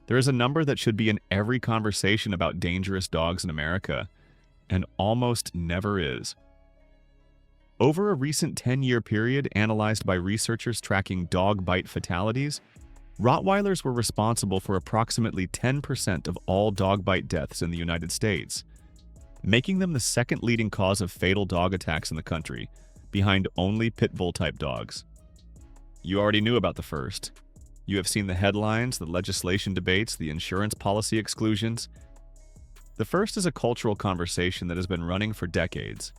There is a number that should be in every conversation about dangerous dogs in America, and almost never is. Over a recent 10-year period analyzed by researchers tracking dog bite fatalities, Rottweilers were responsible for approximately 10% of all dog bite deaths in the United States, making them the second leading cause of fatal dog attacks in the country, behind only pit bull-type dogs. You already knew about the first. You have seen the headlines, the legislation debates, the insurance policy exclusions. The first is a cultural conversation that has been running for decades.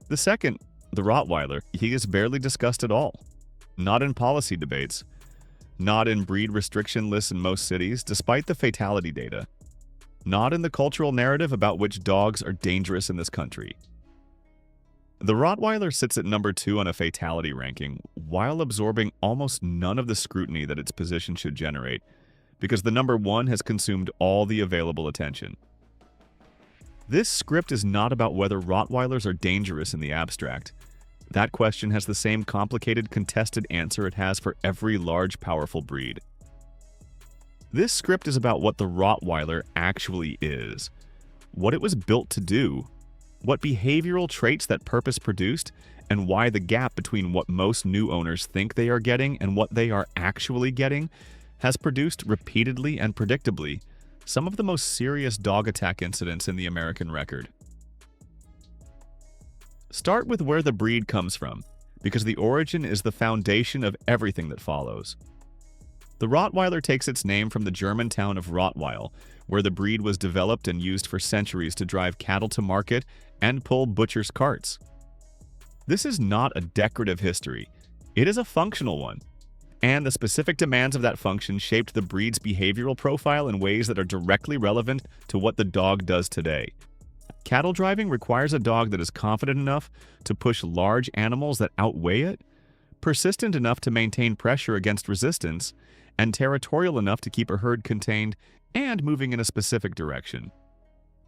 The second, the Rottweiler, he is barely discussed at all. Not in policy debates, not in breed restriction lists in most cities, despite the fatality data, not in the cultural narrative about which dogs are dangerous in this country. The Rottweiler sits at number 2 on a fatality ranking, while absorbing almost none of the scrutiny that its position should generate, because the number 1 has consumed all the available attention. This script is not about whether Rottweilers are dangerous in the abstract. That question has the same complicated, contested answer it has for every large, powerful breed. This script is about what the Rottweiler actually is, what it was built to do, what behavioral traits that purpose produced, and why the gap between what most new owners think they are getting and what they are actually getting has produced repeatedly and predictably some of the most serious dog attack incidents in the American record. Start with where the breed comes from, because the origin is the foundation of everything that follows. The Rottweiler takes its name from the German town of Rottweil, where the breed was developed and used for centuries to drive cattle to market and pull butchers' carts. This is not a decorative history, it is a functional one, and the specific demands of that function shaped the breed's behavioral profile in ways that are directly relevant to what the dog does today. Cattle driving requires a dog that is confident enough to push large animals that outweigh it, persistent enough to maintain pressure against resistance, and territorial enough to keep a herd contained and moving in a specific direction.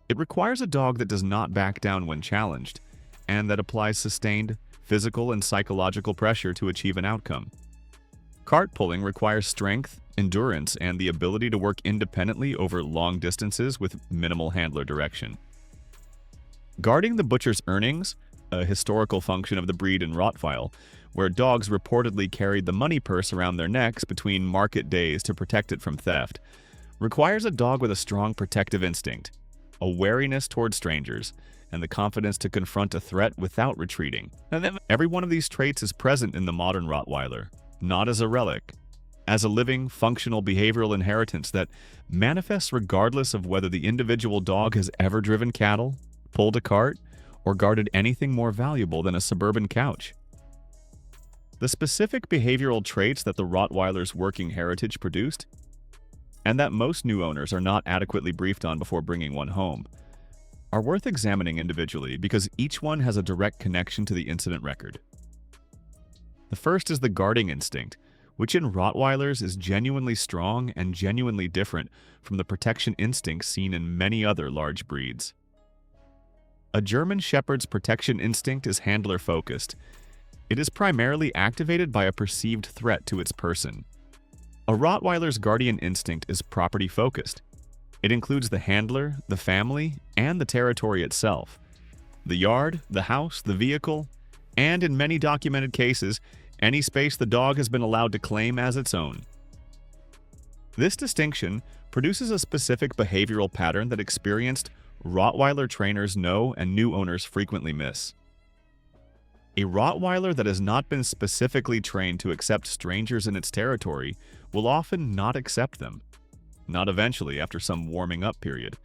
It requires a dog that does not back down when challenged, and that applies sustained physical and psychological pressure to achieve an outcome. Cart pulling requires strength, endurance, and the ability to work independently over long distances with minimal handler direction. Guarding the butcher's earnings, a historical function of the breed in Rottweil, where dogs reportedly carried the money purse around their necks between market days to protect it from theft, requires a dog with a strong protective instinct, a wariness toward strangers, and the confidence to confront a threat without retreating. And every one of these traits is present in the modern Rottweiler, not as a relic, as a living, functional behavioral inheritance that manifests regardless of whether the individual dog has ever driven cattle, pulled a cart, or guarded anything more valuable than a suburban couch. The specific behavioral traits that the Rottweiler's working heritage produced, and that most new owners are not adequately briefed on before bringing one home, are worth examining individually because each one has a direct connection to the incident record. The first is the guarding instinct, which in Rottweilers is genuinely strong and genuinely different from the protection instincts seen in many other large breeds. A German Shepherd's protection instinct is handler-focused. It is primarily activated by a perceived threat to its person. A Rottweiler's guardian instinct is property-focused. It includes the handler, the family, and the territory itself. The yard, the house, the vehicle, and in many documented cases, any space the dog has been allowed to claim as its own. This distinction produces a specific behavioral pattern that experienced Rottweiler trainers know and new owners frequently miss. A Rottweiler that has not been specifically trained to accept strangers in its territory will often not accept them. Not eventually, after some warming up period.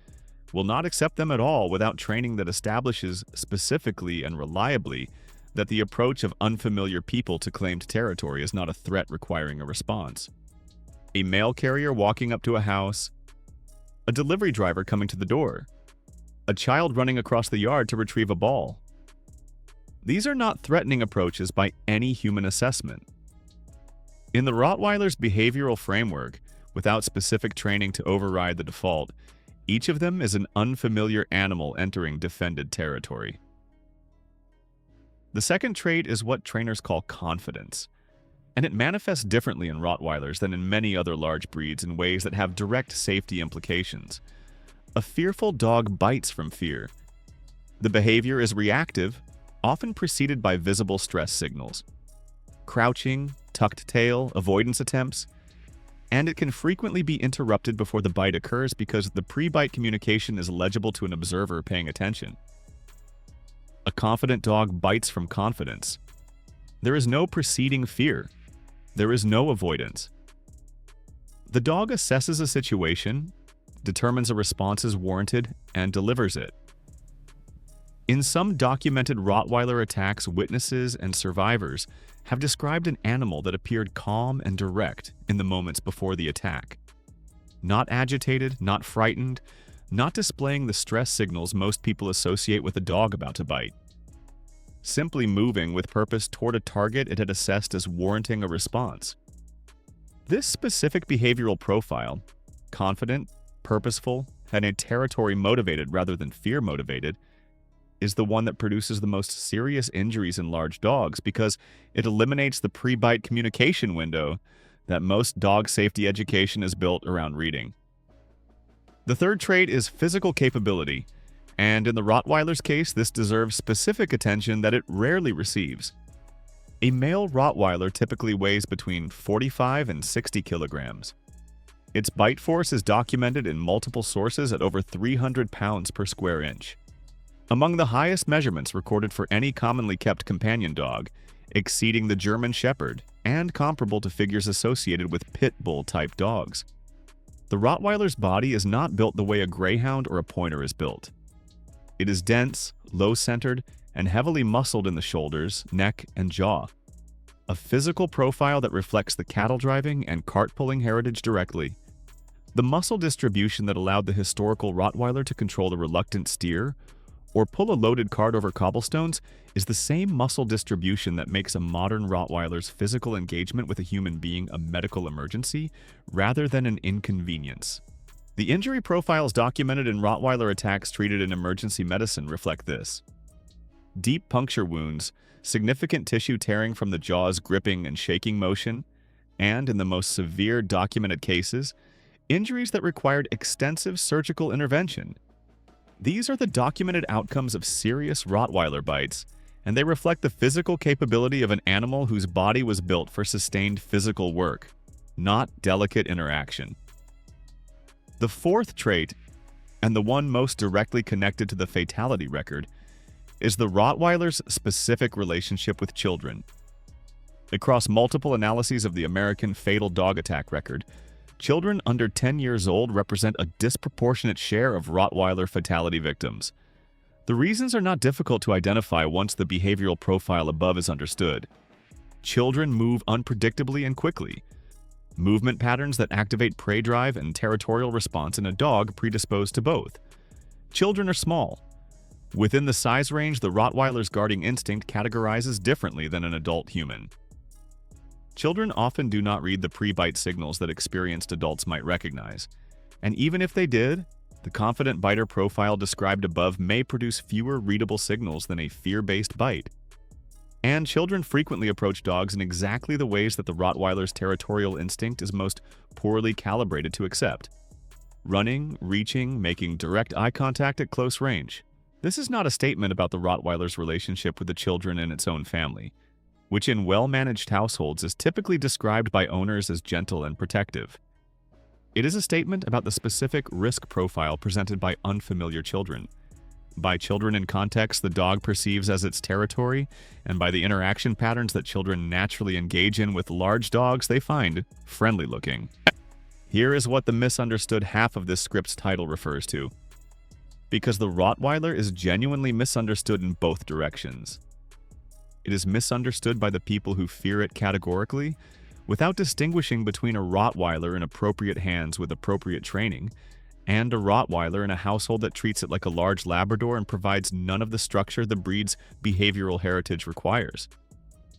Will not accept them at all without training that establishes specifically and reliably that the approach of unfamiliar people to claimed territory is not a threat requiring a response. A mail carrier walking up to a house, a delivery driver coming to the door, a child running across the yard to retrieve a ball. These are not threatening approaches by any human assessment. In the Rottweiler's behavioral framework, without specific training to override the default, each of them is an unfamiliar animal entering defended territory. The second trait is what trainers call confidence. And it manifests differently in Rottweilers than in many other large breeds in ways that have direct safety implications. A fearful dog bites from fear. The behavior is reactive, often preceded by visible stress signals. Crouching, tucked tail, avoidance attempts, and it can frequently be interrupted before the bite occurs because the pre-bite communication is legible to an observer paying attention. A confident dog bites from confidence. There is no preceding fear. There is no avoidance. The dog assesses a situation, determines a response is warranted, and delivers it. In some documented Rottweiler attacks, witnesses and survivors have described an animal that appeared calm and direct in the moments before the attack. Not agitated, not frightened, not displaying the stress signals most people associate with a dog about to bite. Simply moving with purpose toward a target it had assessed as warranting a response. This specific behavioral profile, confident, purposeful, and a territory motivated rather than fear motivated, is the one that produces the most serious injuries in large dogs because it eliminates the pre-bite communication window that most dog safety education is built around reading. The third trait is physical capability, and in the Rottweiler's case, this deserves specific attention that it rarely receives. A male Rottweiler typically weighs between 45 and 60 kilograms. Its bite force is documented in multiple sources at over 300 pounds per square inch. Among the highest measurements recorded for any commonly kept companion dog, exceeding the German Shepherd and comparable to figures associated with pit bull-type dogs. The Rottweiler's body is not built the way a greyhound or a pointer is built. It is dense, low-centered, and heavily muscled in the shoulders, neck, and jaw. A physical profile that reflects the cattle-driving and cart-pulling heritage directly. The muscle distribution that allowed the historical Rottweiler to control a reluctant steer or pull a loaded cart over cobblestones is the same muscle distribution that makes a modern Rottweiler's physical engagement with a human being a medical emergency rather than an inconvenience. The injury profiles documented in Rottweiler attacks treated in emergency medicine reflect this. Deep puncture wounds, significant tissue tearing from the jaw's gripping and shaking motion, and, in the most severe documented cases, injuries that required extensive surgical intervention. These are the documented outcomes of serious Rottweiler bites, and they reflect the physical capability of an animal whose body was built for sustained physical work, not delicate interaction. The fourth trait, and the one most directly connected to the fatality record, is the Rottweiler's specific relationship with children. Across multiple analyses of the American fatal dog attack record, children under 10 years old represent a disproportionate share of Rottweiler fatality victims. The reasons are not difficult to identify once the behavioral profile above is understood. Children move unpredictably and quickly. Movement patterns that activate prey drive and territorial response in a dog predisposed to both. Children are small. Within the size range, the Rottweiler's guarding instinct categorizes differently than an adult human. Children often do not read the pre-bite signals that experienced adults might recognize, and even if they did, the confident biter profile described above may produce fewer readable signals than a fear-based bite. And children frequently approach dogs in exactly the ways that the Rottweiler's territorial instinct is most poorly calibrated to accept. Running, reaching, making direct eye contact at close range. This is not a statement about the Rottweiler's relationship with the children in its own family, which in well-managed households is typically described by owners as gentle and protective. It is a statement about the specific risk profile presented by unfamiliar children, by children in context the dog perceives as its territory, and by the interaction patterns that children naturally engage in with large dogs they find friendly-looking. Here is what the misunderstood half of this script's title refers to. Because the Rottweiler is genuinely misunderstood in both directions. It is misunderstood by the people who fear it categorically, without distinguishing between a Rottweiler in appropriate hands with appropriate training, and a Rottweiler in a household that treats it like a large Labrador and provides none of the structure the breed's behavioral heritage requires.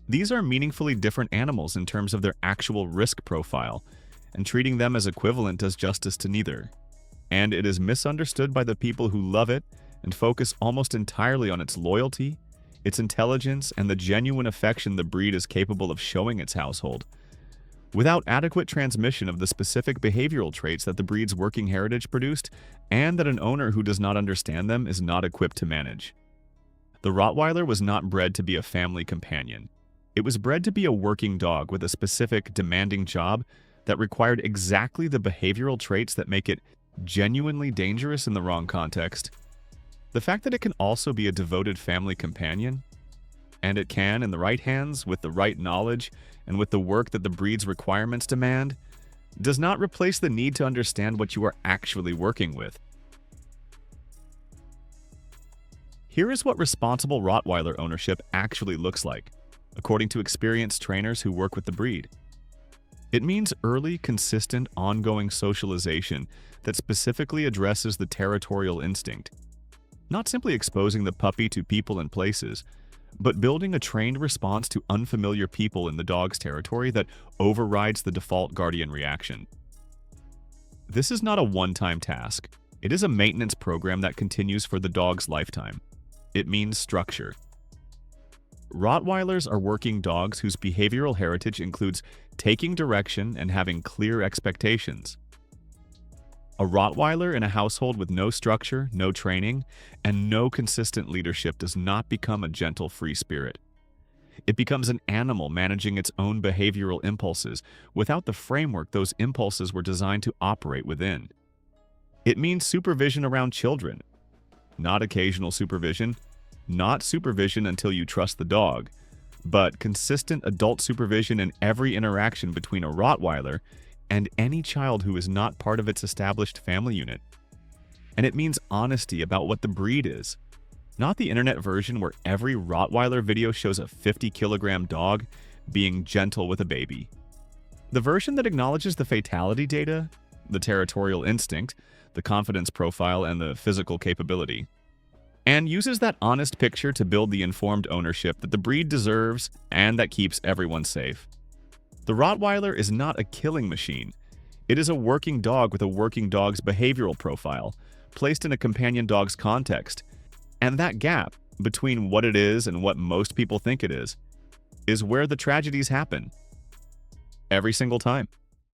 These are meaningfully different animals in terms of their actual risk profile, and treating them as equivalent does justice to neither. And it is misunderstood by the people who love it and focus almost entirely on its loyalty, its intelligence, and the genuine affection the breed is capable of showing its household, without adequate transmission of the specific behavioral traits that the breed's working heritage produced, and that an owner who does not understand them is not equipped to manage. The Rottweiler was not bred to be a family companion. It was bred to be a working dog with a specific, demanding job that required exactly the behavioral traits that make it genuinely dangerous in the wrong context. The fact that it can also be a devoted family companion, and it can, in the right hands, with the right knowledge, and with the work that the breed's requirements demand, does not replace the need to understand what you are actually working with. Here is what responsible Rottweiler ownership actually looks like, according to experienced trainers who work with the breed. It means early, consistent, ongoing socialization that specifically addresses the territorial instinct, not simply exposing the puppy to people and places, but building a trained response to unfamiliar people in the dog's territory that overrides the default guardian reaction. This is not a one-time task. It is a maintenance program that continues for the dog's lifetime. It means structure. Rottweilers are working dogs whose behavioral heritage includes taking direction and having clear expectations. A Rottweiler in a household with no structure, no training, and no consistent leadership does not become a gentle, free spirit. It becomes an animal managing its own behavioral impulses without the framework those impulses were designed to operate within. It means supervision around children, not occasional supervision, not supervision until you trust the dog, but consistent adult supervision in every interaction between a Rottweiler and any child who is not part of its established family unit. And it means honesty about what the breed is, not the internet version where every Rottweiler video shows a 50-kilogram dog being gentle with a baby. The version that acknowledges the fatality data, the territorial instinct, the confidence profile, and the physical capability, and uses that honest picture to build the informed ownership that the breed deserves and that keeps everyone safe. The Rottweiler is not a killing machine. It is a working dog with a working dog's behavioral profile, placed in a companion dog's context. And that gap between what it is and what most people think it is where the tragedies happen. Every single time.